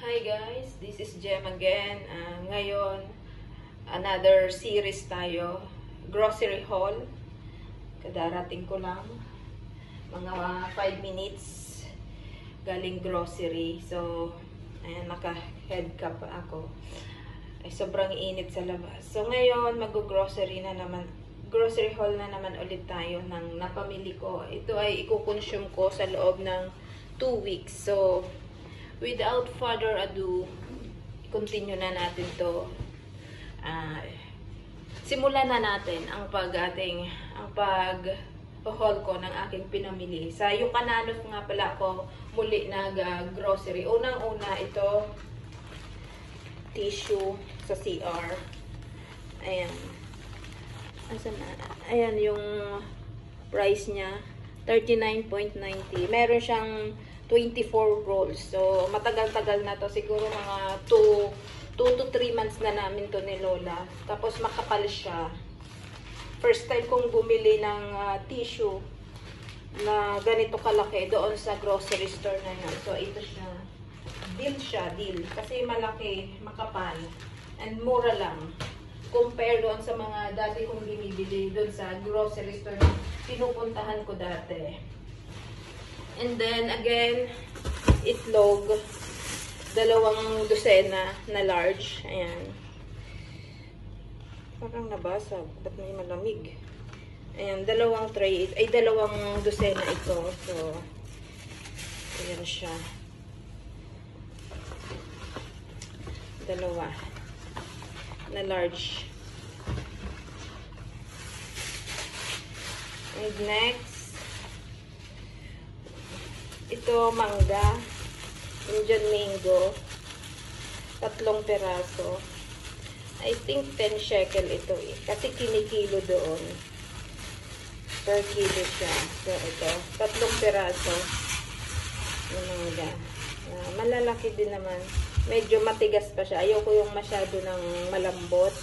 Hi guys, this is Jem again. Ngayon, another series tayo. Grocery haul. Kadarating ko lang. Mga 5 minutes galing grocery. So, ayan, naka-head cap ako. Ay, sobrang init sa labas. So, ngayon, mag-grocery na naman. Grocery haul na naman ulit tayo ng napamili ko. Ito ay i-consume ko sa loob ng 2 weeks. So, without further ado, continue na natin to. Simulan na natin ang pag-haul ko ng aking pinamili. Sa Yucananos nga pala ako muli nag-grocery. Unang-una ito, tissue sa CR. Ayan. Asan na? Ayan yung price niya. 39.90. Meron siyang 24 rolls. So, matagal-tagal na to. Siguro mga 2 to 3 months na namin to ni Lola. Tapos, makapal siya. First time kong bumili ng tissue na ganito kalaki doon sa grocery store na yun. So, ito siya. Deal siya, deal. Kasi malaki, makapal. And mura lang. Compare doon sa mga dati kong binibili doon sa grocery store na pinupuntahan ko dati. And then, again, itlog. 2 dosena na large. Ayan. Parang nabasag. Ba't may malamig? Ayan, 2 tray. Ay, 2 dosena ito. So, ayan siya. 2 na large. And next, ito, mangga. Indian mango. 3 peraso. I think 10 shekel ito eh. Kasi kinikilo doon. Per kilo siya. So, ito. 3 peraso. Yung mangga. Malalaki din naman. Medyo matigas pa siya. Ayoko yung masyado ng malambot.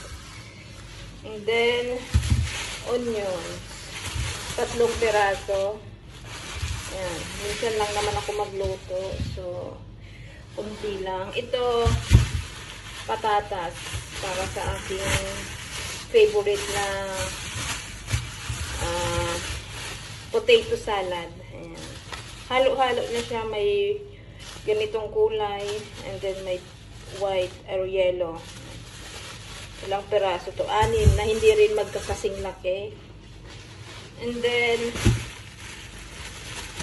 And then, onion. 3 peraso. Ayan. Minsan lang naman ako magluto. So, kunti lang. Ito, patatas. Para sa aking favorite na potato salad. Ayan. Halo-halo na siya. May ganitong kulay. And then may white or yellow. Ilang peraso to? 6 na hindi rin magkakasing laki. And then,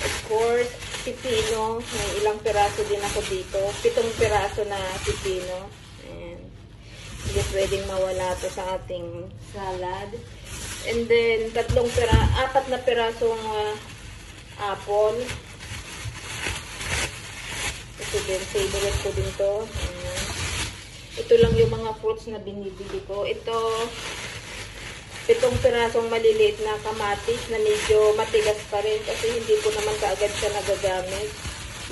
of course, pipino. May ilang peraso din ako dito. 7 peraso na pipino. Ayan. Hindi pwedeng mawala to sa ating salad. And then, 4 na perasong apple. Ito din, favorite ko din to. Ayan. Ito lang yung mga fruits na binibili ko. Ito, 7 pirasong maliliit na kamatis na medyo matigas pa rin kasi hindi ko naman kaagad siya nagagamit.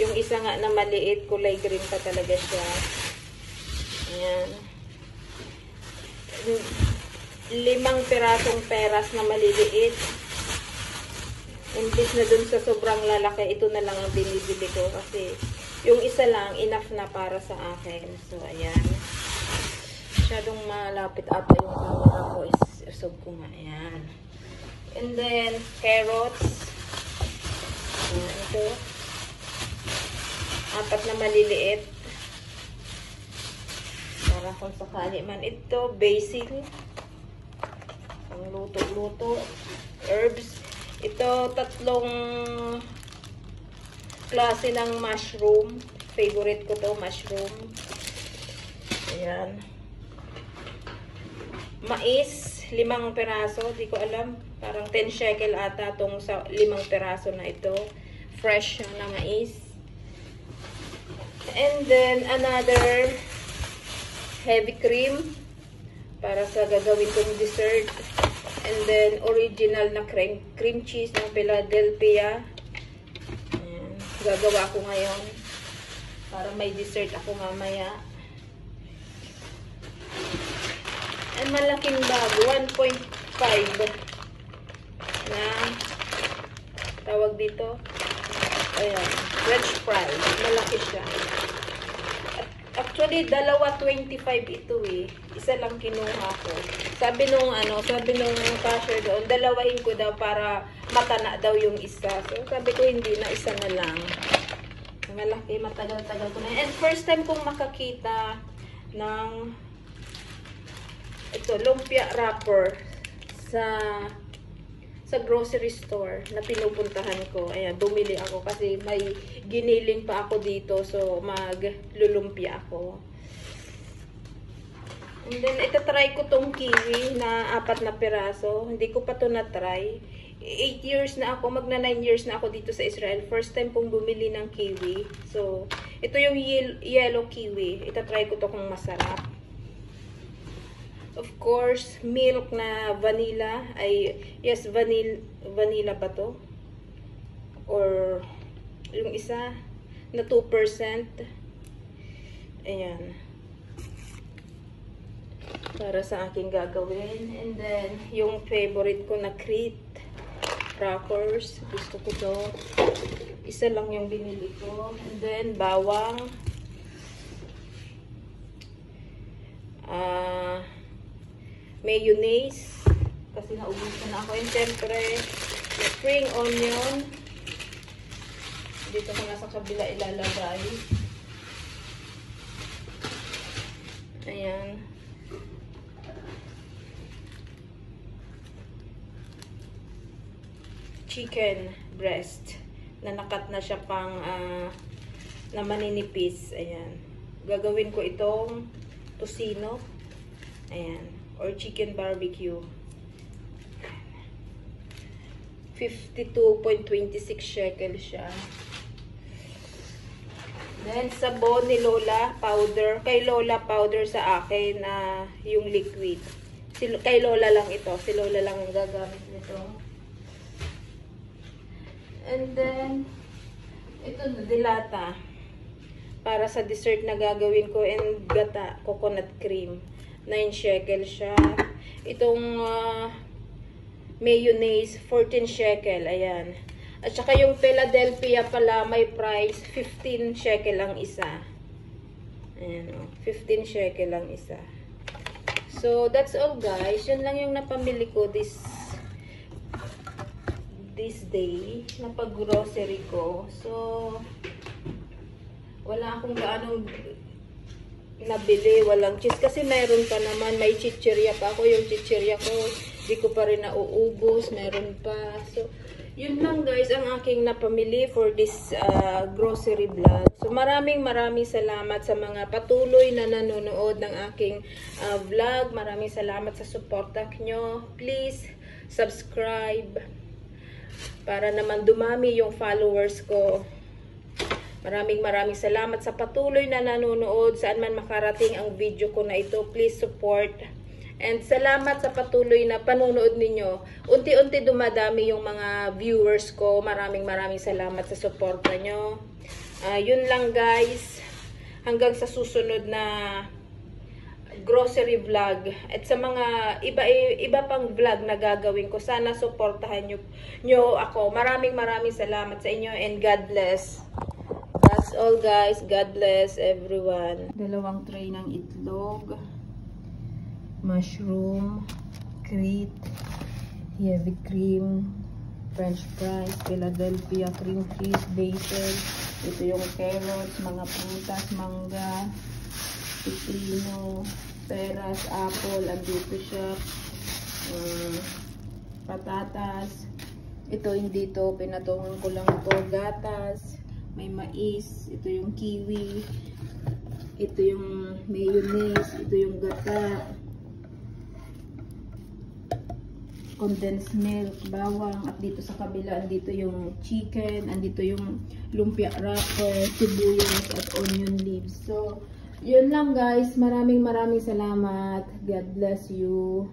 Yung isa nga na maliit, kulay green pa talaga siya. Ayan. 5 pirasong peras na maliliit. Imbis na dun sa sobrang lalaki, ito na lang ang binibili ko kasi yung isa lang, enough na para sa akin. So, ayan. Masyadong malapit ata yung camera ko. Isog ko nga. Ayan. And then, carrots. Ayan, ito. 4 na maliliit. Para kung sakali man. Ito, basil. Ang luto-luto. Herbs. Ito, 3 klase ng mushroom. Favorite ko to, mushroom. Ayan. Mais, 5 peraso. Di ko alam. Parang 10 shekel ata itong 5 peraso na ito. Fresh na mais. And then, another heavy cream. Para sa gagawin kong dessert. And then, original na cream cheese ng Philadelphia. Ayan. Gagawa ko ngayon. Para may dessert ako mamaya. And malaking bag, 1.5 na tawag dito. Ayan, French fries. Malaki siya. At Actually, dalawa 25 ito eh. Isa lang kinuha ko. Sabi nung cashier doon, dalawahin ko daw para matana daw yung isa. So, sabi ko hindi na, isa na lang. Malaki, matagal-tagal ko na. And first time kong makakita ng ito, lumpia wrapper sa grocery store na pinupuntahan ko. Ayan, bumili ako kasi may giniling pa ako dito. So, maglulumpia ako. And then, itatry ko tong kiwi na 4 na piraso. Hindi ko pa to na-try. 8 years na ako, magna 9 years na ako dito sa Israel. First time kong bumili ng kiwi. So, ito yung yellow kiwi. Itatry ko to kung masarap. Of course, milk na vanilla. Yes, vanilla ba to? Or, yung isa na 2%. Ayan. Para sa aking gagawin. And then, yung favorite ko na Crete crackers. Gusto ko to. Isa lang yung binili ko. And then, bawang. Mayonnaise. Kasi naubusan na ako. And syempre, spring onion. Dito ko na sa kabila ilalagay. Ayan. Chicken breast na nakat na siya pang na maninipis. Ayan. Gagawin ko itong tocino. Ayan. Or chicken barbecue. 52.26 shekel siya. Then, sabon ni Lola powder. Kay Lola powder sa akin na yung liquid. Kay Lola lang ito. Si Lola lang ang gagamit nito. And then, ito na dilata. Para sa dessert na gagawin ko and gata, coconut cream. 9 shekel siya. Itong mayonnaise, 14 shekel. Ayan. At saka yung Philadelphia pala, may price, 15 shekel ang isa. Ayan o. 15 shekel ang isa. So, that's all guys. Yun lang yung napamili ko this day. Napag-grocery ko. So, wala akong gaanong nabili, walang cheese. Kasi mayroon pa naman, may chichirya pa ako. Yung chichirya ko, di ko pa rin nauubos. Meron pa. So, yun lang guys, ang aking napamili for this grocery vlog. So, maraming salamat sa mga patuloy na nanonood ng aking vlog. Maraming salamat sa suporta nyo. Please, subscribe. Para naman dumami yung followers ko. Maraming salamat sa patuloy na nanonood. Saan man makarating ang video ko na ito, please support. And salamat sa patuloy na panonood ninyo. Unti-unti dumadami yung mga viewers ko. Maraming salamat sa suporta nyo. Yun lang guys. Hanggang sa susunod na grocery vlog. At sa mga iba pang vlog na gagawin ko, sana suportahan nyo ako. Maraming salamat sa inyo and God bless. That's all guys. God bless everyone. 2 tray ng itlog, mushroom, Crete, heavy cream, french fries, Philadelphia cream cheese, basil. Ito yung carrots, mga prutas, mangga, pipino, peras, apple, andito siya, patatas. Ito hindi to, pinatungan ko lang to, gatas. May mais, ito yung kiwi, ito yung mayonnaise, ito yung gata, condensed milk, bawang, at dito sa kabila, andito yung chicken, andito yung lumpia wrapper, sibuyas, at onion leaves. So, yun lang guys. Maraming salamat. God bless you.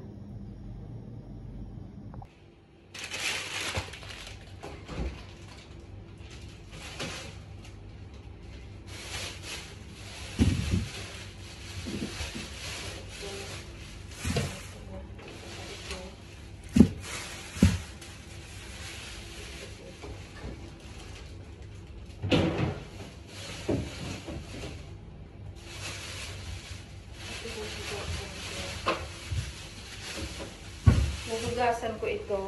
Huhugasan ko ito.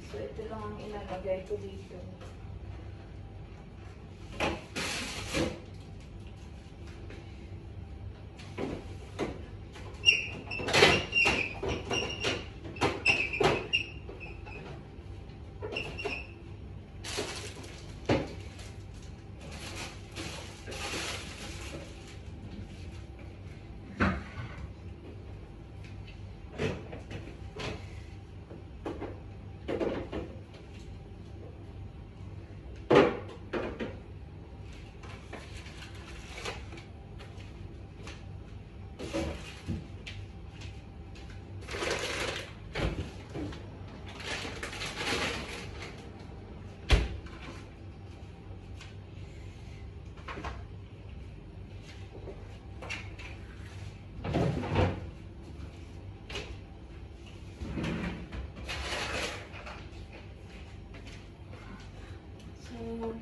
So, ito lang ang ilalagay ko dito. So,